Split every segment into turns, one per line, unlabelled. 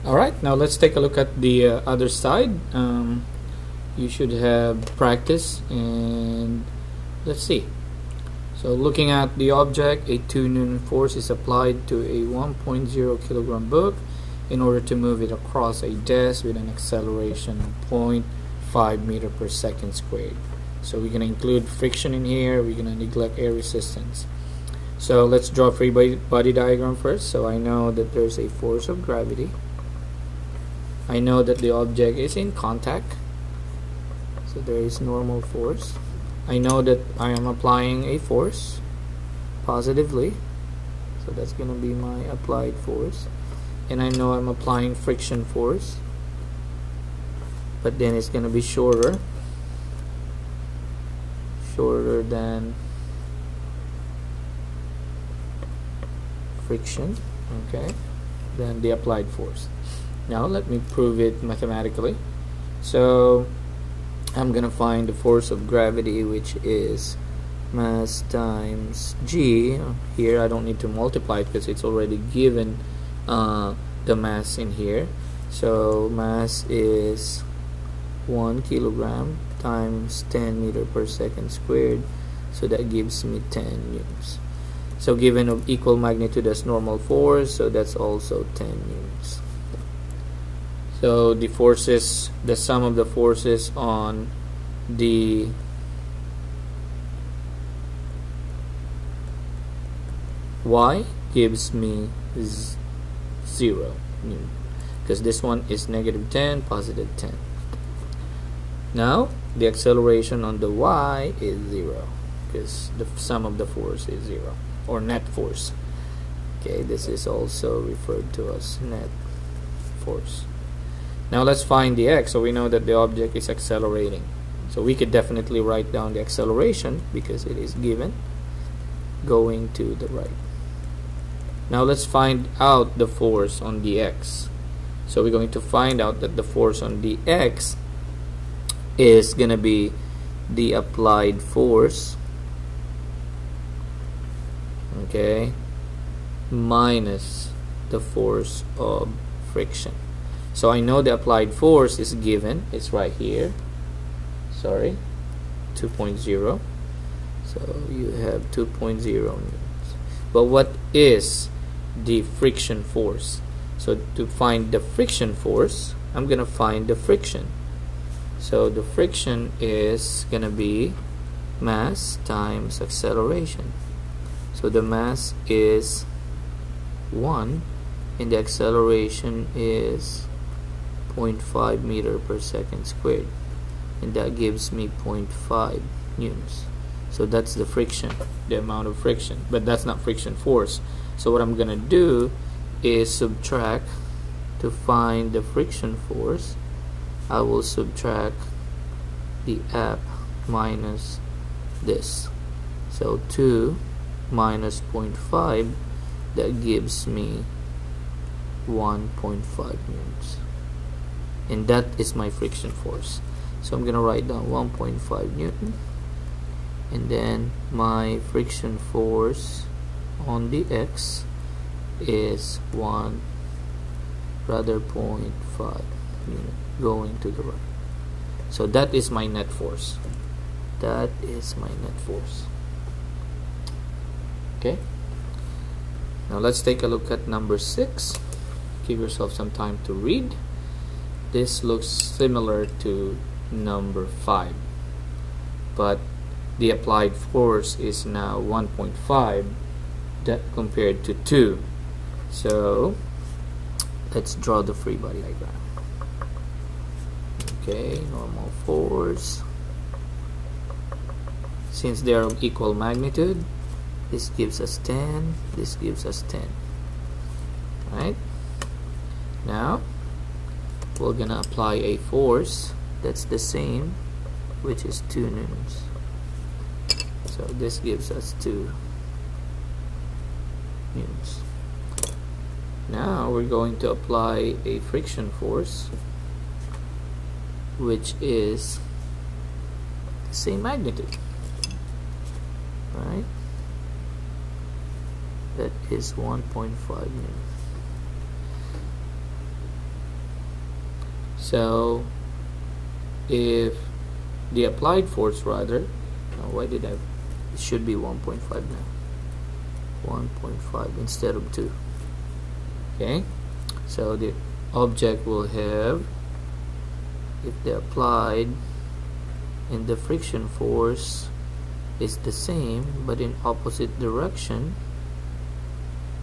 Alright, now let's take a look at the other side. You should have practice, and let's see. So looking at the object, a 2 Newton force is applied to a 1.0 kilogram book in order to move it across a desk with an acceleration of 0.5 meter per second squared. So we're going to include friction in here, we're going to neglect air resistance. So let's draw a free body diagram first. So I know that there's a force of gravity. I know that the object is in contact, so there is normal force. I know that I am applying a force positively, so that's going to be my applied force. And I know I'm applying friction force, but then it's going to be shorter than friction, okay, than the applied force. Now let me prove it mathematically. So I'm gonna find the force of gravity, which is mass times g. Here I don't need to multiply it because it's already given the mass in here. So mass is 1 kilogram times 10 meter per second squared, so that gives me 10 newtons. So given of equal magnitude as normal force, so that's also 10 newtons. So the forces, the sum of the forces on the y gives me 0 newton, because this one is negative 10, positive 10. Now the acceleration on the y is 0, because the sum of the force is 0, or net force. Okay, this is also referred to as net force. Now let's find the x. So we know that the object is accelerating, so we could definitely write down the acceleration because it is given, going to the right. Now let's find out the force on the x. So we're going to find out that the force on the x is going to be the applied force, okay, minus the force of friction. So I know the applied force is given, it's right here, sorry, 2.0. So you have 2.0 newtons. But what is the friction force? So to find the friction force, I'm going to find the friction. So the friction is going to be mass times acceleration. So the mass is 1 and the acceleration is 0.5 meter per second squared, and that gives me 0.5 newtons. So that's the friction, the amount of friction, but that's not friction force. So what I'm gonna do is subtract. To find the friction force, I will subtract the app minus this. So 2 minus 0.5, that gives me 1.5 newtons, and that is my friction force. So I'm gonna write down 1.5 newton, and then my friction force on the x is 0.5 newton going to the right. So that is my net force. That is my net force. Okay, now let's take a look at number 6. Give yourself some time to read. This looks similar to number 5, but the applied force is now 1.5 that compared to 2. So let's draw the free body diagram. Okay, normal force. Since they are of equal magnitude, this gives us 10, this gives us 10. Right? Now we're gonna apply a force that's the same, which is 2 newtons. So this gives us 2 newtons. Now we're going to apply a friction force, which is the same magnitude, right? That is 1.5 newtons. So if the applied force rather, why did I, it should be 1.5 now, 1.5 instead of 2. Okay, so the object will have, if the applied and the friction force is the same but in opposite direction,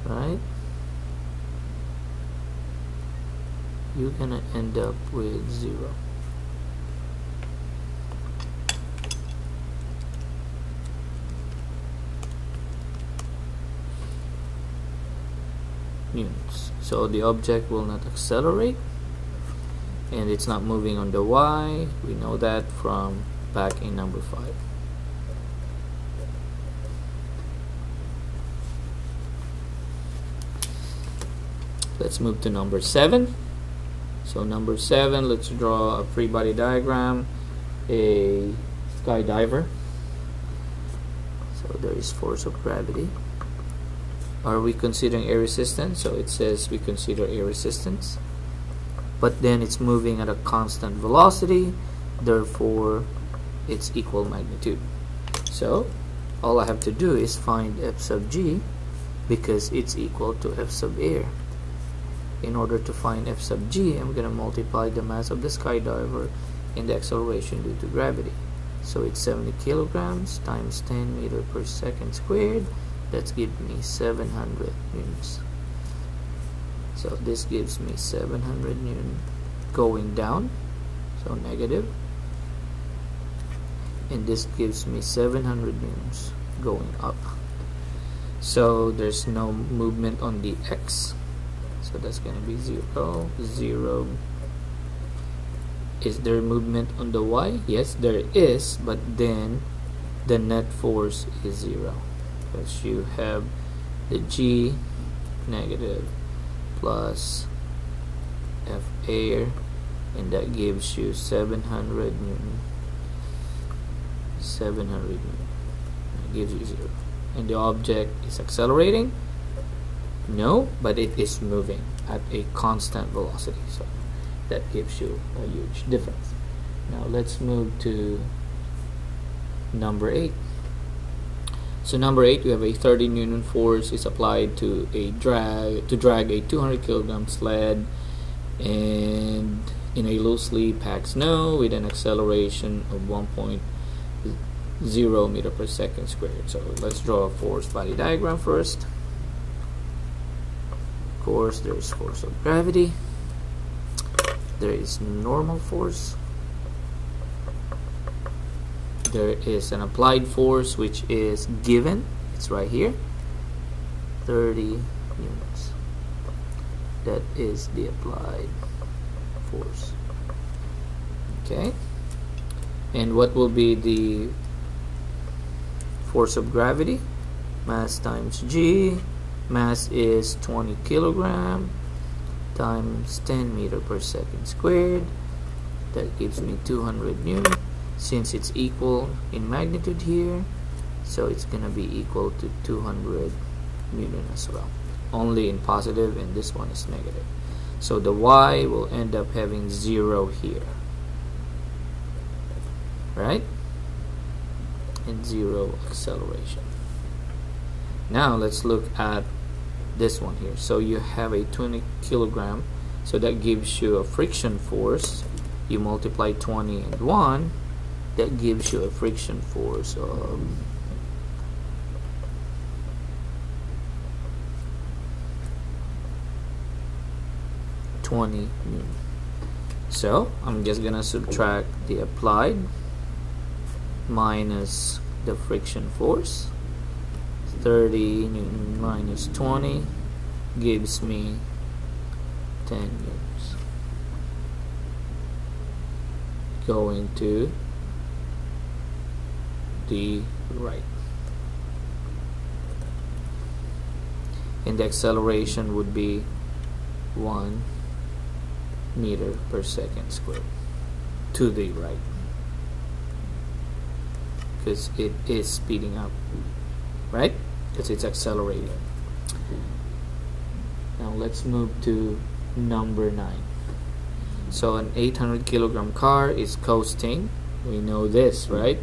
right, you're gonna end up with 0. Newtons. So the object will not accelerate and it's not moving on the y. We know that from back in number 5. Let's move to number 7. So number 7, let's draw a free body diagram, a skydiver. So there is force of gravity. Are we considering air resistance? So it says we consider air resistance, but then it's moving at a constant velocity, therefore it's equal magnitude. So all I have to do is find F sub g because it's equal to F sub air. In order to find F sub g, I'm going to multiply the mass of the skydiver and the acceleration due to gravity. So it's 70 kilograms times 10 meters per second squared. That's give me 700 newtons. So this gives me 700 newton going down, so negative, and this gives me 700 newtons going up. So there's no movement on the x, so that's going to be 0, 0. Is there movement on the y? Yes, there is, but then the net force is 0. Because you have the g negative plus F air, and that gives you 700 newton. 700 newton. That gives you 0. And the object is accelerating? No, but it is moving at a constant velocity. So that gives you a huge difference. Now let's move to number 8. So number 8, we have a 30 Newton force is applied to drag a 200 kilogram sled and in a loosely packed snow with an acceleration of 1.0 meter per second squared. So let's draw a force body diagram first. Of course, there is force of gravity. There is normal force. There is an applied force which is given, it's right here, 30 newtons. That is the applied force. Okay, and what will be the force of gravity? Mass times g. Mass is 20 kilogram times 10 meter per second squared. That gives me 200 newton. Since it's equal in magnitude here, so it's gonna be equal to 200 newton as well, only in positive, and this one is negative. So the y will end up having 0 here, right, and 0 acceleration. Now let's look at this one here. So you have a 20 kilogram, so that gives you a friction force. You multiply 20 and 1, that gives you a friction force of 20 newton. So I'm just gonna subtract the applied minus the friction force. 30 newton minus 20 gives me 10 newtons going to the right, and the acceleration would be 1 meter per second squared to the right, because it is speeding up, right, because it's accelerating. Now let's move to number 9. So an 800 kilogram car is coasting. We know this, right?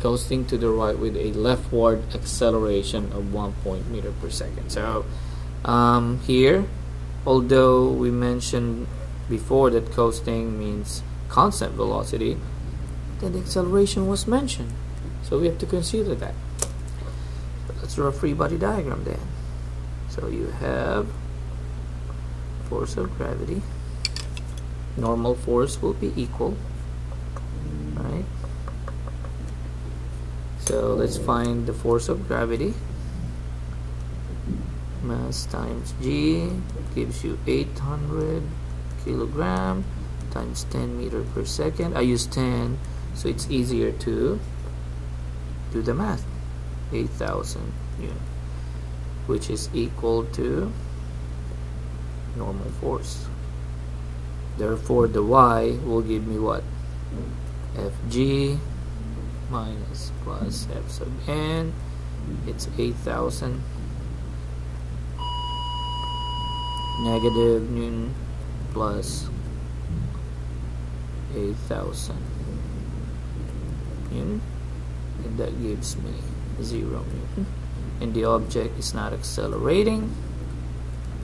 Coasting to the right with a leftward acceleration of 1 meter per second. So here, although we mentioned before that coasting means constant velocity, then the acceleration was mentioned, so we have to consider that. But let's draw a free body diagram then. So you have force of gravity, normal force will be equal, right? So let's find the force of gravity. Mass times G gives you 800 kilogram times 10 meter per second. I use 10 so it's easier to do the math. 8,000 newton, which is equal to normal force. Therefore the Y will give me what? Fg minus plus F sub n. It's 8,000 negative newton plus 8,000 newton, and that gives me 0 newton, and the object is not accelerating.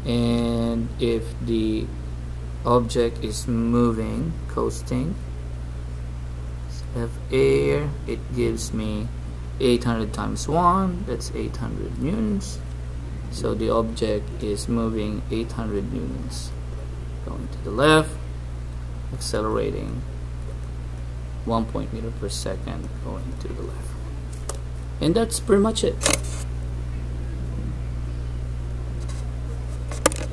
And if the object is moving, coasting, F air, it gives me 800 times 1, that's 800 newtons. So the object is moving 800 newtons, going to the left, accelerating 1 meter per second, going to the left. And that's pretty much it.